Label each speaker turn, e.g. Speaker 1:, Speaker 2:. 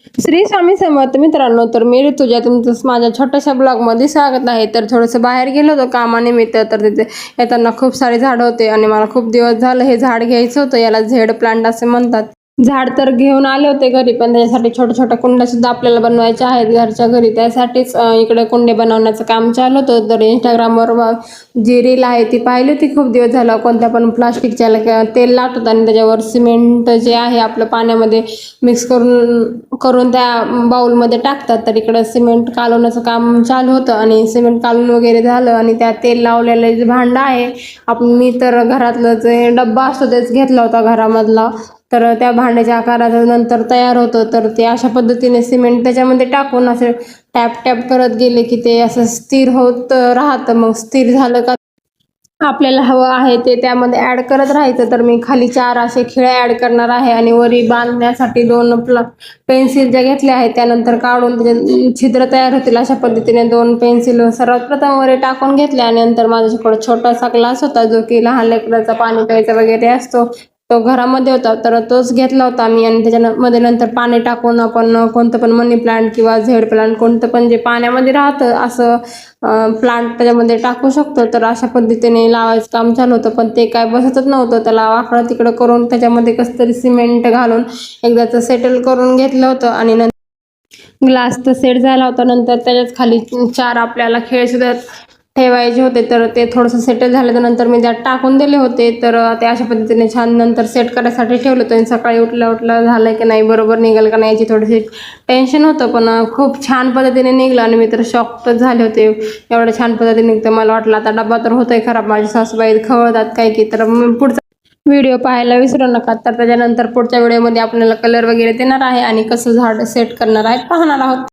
Speaker 1: श्री स्वामी समर्थ मित्रांनो, तर मी ऋतुजा तुमचं माझ्या छोट्याशा ब्लॉगमध्ये स्वागत आहे. तर थोडंसं बाहेर गेलो होतो कामानिमित्त, तर तिथे येताना खूप सारे झाडं होते आणि मला खूप दिवस झालं हे झाड घ्यायचं होतं. याला झेड प्लांट असे म्हणतात. झाड तर घेऊन आले होते घरी, पण त्याच्यासाठी छोट्या छोट्या कुंड्या सुद्धा आपल्याला बनवायच्या आहेत घरच्या घरी. त्यासाठीच इकडे कुंडे बनवण्याचं काम चालू होतं. तर इंस्टाग्रामवर जी रील आहे ती पाहिली होती खूप दिवस झालं. कोणत्या पण प्लास्टिकच्या तेल लावतात आणि त्याच्यावर सिमेंट जे आहे आपलं पाण्यामध्ये मिक्स करून करून त्या बाउलमध्ये टाकतात. तर इकडं सिमेंट कालवण्याचं काम चालू होतं आणि सिमेंट कालून वगैरे झालं आणि त्या तेल लावलेलं जे भांडं आहे मी तर घरातलं जे डब्बा असतो तेच घेतला होता घरामधला. तर त्या भांड्याच्या आकाराचं नंतर तयार होतं. तर ते अशा पद्धतीने सिमेंट त्याच्यामध्ये टाकून असे टॅप टॅप करत गेले की ते असं स्थिर होत राहतं. मग स्थिर झालं का आपल्याला हवं आहे ते त्यामध्ये ॲड करत राहायचं. तर मी खाली 4 असे खिळे ॲड करणार आहे आणि वरी बांधण्यासाठी 2 पेन्सिल ज्या घेतल्या आहेत त्यानंतर काढून त्याचे छिद्र तयार होतील अशा पद्धतीने 2 पेन्सिल सर्वात प्रथम वरी टाकून घेतल्या. आणि नंतर माझ्याकडे छोटासा ग्लास होता जो की लहान लेकराचा पाणी प्यायचा वगैरे असतो, तो घरामध्ये होता. तर तोच घेतला होता मी आणि त्याच्यामध्ये नंतर पाणी टाकून आपण कोणतं पण मनी प्लांट किंवा झेड प्लांट कोणतं पण जे पाण्यामध्ये राहतं असं प्लांट त्याच्यामध्ये टाकू शकतो. तर अशा पद्धतीने लावायचं काम चालू होतं, पण ते काय बसतच नव्हतं. त्याला वाकडं तिकडं करून त्याच्यामध्ये कसं तरी सिमेंट घालून एकदाचं सेटल करून घेतलं होतं आणि ग्लास तर सेट झाला होता. नंतर त्याच्याच खाली 4 आपल्याला खेळ सुद्धा ठेवायचे होते. तर ते थोडंसं सेटल झाल्याच्या नंतर मी त्यात टाकून दिले होते. तर ते अशा पद्धतीने छान नंतर सेट करायसाठी ठेवलं होतं आणि सकाळी उठलं झालं की नाही बरोबर निघेल का नाही याची थोडीशी टेन्शन होतं, पण खूप छान पद्धतीने निघलं आणि मी तर शॉकच झाले होते. एवढं छान पद्धतीने निघतं. मला वाटलं आता डब्बा तर होतोय खराब, माझी सासूबाई खवळतात काय की. तर पुढचा व्हिडिओ पाहायला विसरू नका. तर त्याच्यानंतर पुढच्या व्हिडिओमध्ये आपल्याला कलर वगैरे देणार आहे आणि कसं झाड सेट करणार आहे पाहणार आहोत.